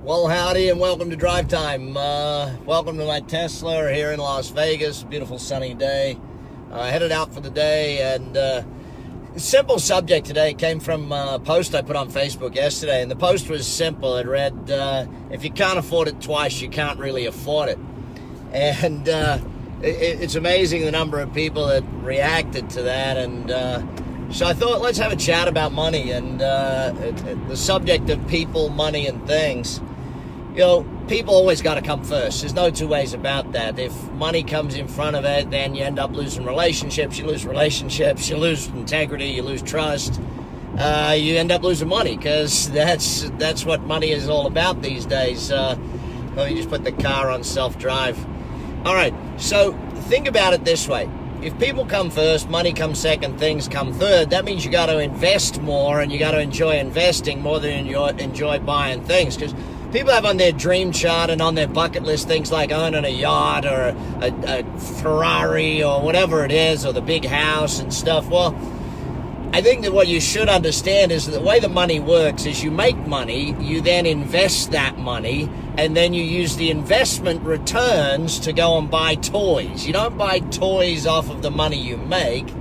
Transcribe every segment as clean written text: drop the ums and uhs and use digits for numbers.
Well, howdy and welcome to Drive Time. Welcome to my Tesla here in Las Vegas. Beautiful sunny day. Headed out for the day, and simple subject today came from a post I put on Facebook yesterday, and the post was simple. It read, if you can't afford it twice, you can't really afford it. And it's amazing the number of people that reacted to that, and so I thought, let's have a chat about money and the subject of people, money, and things. You know, people always got to come first. There's no two ways about that. If money comes in front of it, then you end up losing relationships. You lose relationships, you lose integrity, you lose trust. You end up losing money, because that's what money is all about these days. Let me just put the car on self-drive. All right, so think about it this way. If people come first, money comes second, things come third, that means you got to invest more, and you got to enjoy investing more than you enjoy buying things. Because people have on their dream chart and on their bucket list things like owning a yacht or a Ferrari or whatever it is, or the big house and stuff. Well, I think that what you should understand is that the way the money works is you make money, you then invest that money, and then you use the investment returns to go and buy toys. You don't buy toys off of the money you make.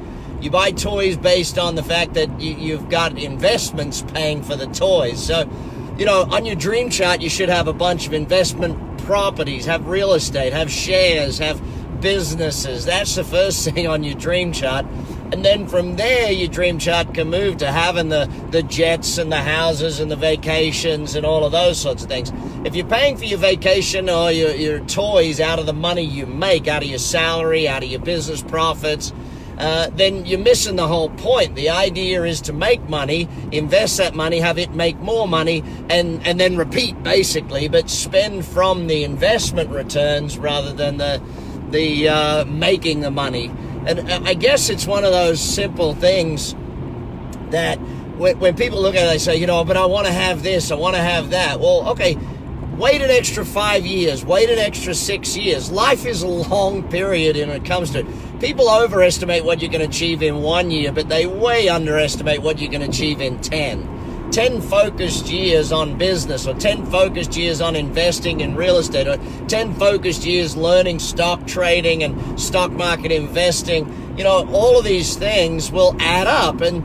You buy toys based on the fact that you've got investments paying for the toys. So, you know, on your dream chart, you should have a bunch of investment properties, have real estate, have shares, have businesses. That's the first thing on your dream chart. And then from there, your dream chart can move to having the jets and the houses and the vacations and all of those sorts of things. If you're paying for your vacation or your toys out of the money you make, out of your salary, out of your business profits, then you're missing the whole point. The idea is to make money, invest that money, have it make more money, and then repeat, basically, but spend from the investment returns rather than the making the money. And I guess it's one of those simple things that when people look at it, they say, you know, but I want to have this, I want to have that. Well, okay, wait an extra 5 years, wait an extra 6 years. Life is a long period when it comes to it. People overestimate what you can achieve in 1 year, but they way underestimate what you can achieve in 10. 10 focused years on business, or 10 focused years on investing in real estate, or 10 focused years learning stock trading and stock market investing. You know, all of these things will add up. And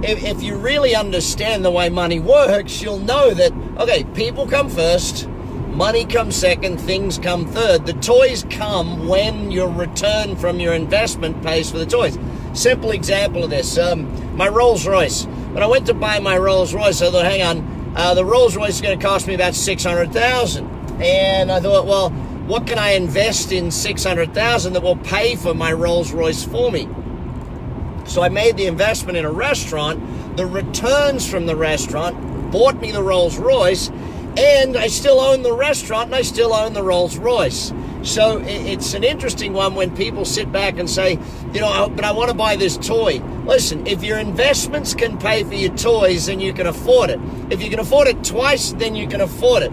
if you really understand the way money works, you'll know that, okay, people come first, money comes second, things come third. The toys come when your return from your investment pays for the toys. Simple example of this, my Rolls Royce. When I went to buy my Rolls Royce, I thought, hang on, the Rolls Royce is going to cost me about $600,000. And I thought, well, what can I invest in $600,000 that will pay for my Rolls Royce for me? So I made the investment in a restaurant. The returns from the restaurant bought me the Rolls Royce, and I still own the restaurant, and I still own the Rolls Royce. So it's an interesting one when people sit back and say, you know, but I want to buy this toy. Listen, if your investments can pay for your toys, then you can afford it. If you can afford it twice, then you can afford it.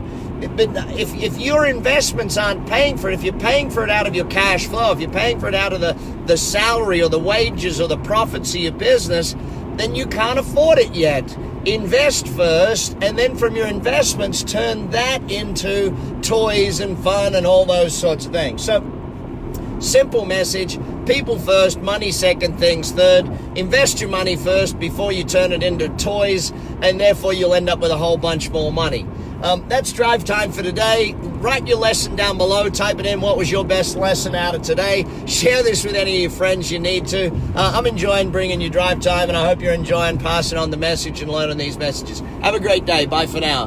But if your investments aren't paying for it, if you're paying for it out of your cash flow, if you're paying for it out of the salary or the wages or the profits of your business, then you can't afford it yet. Invest first, and then from your investments, turn that into toys and fun and all those sorts of things. So, simple message, people first, money second, things third. Invest your money first before you turn it into toys, and therefore you'll end up with a whole bunch more money. That's Drive Time for today. Write your lesson down below. Type it in. What was your best lesson out of today? Share this with any of your friends you need to. I'm enjoying bringing you Drive Time, and I hope you're enjoying passing on the message and learning these messages. Have a great day. Bye for now.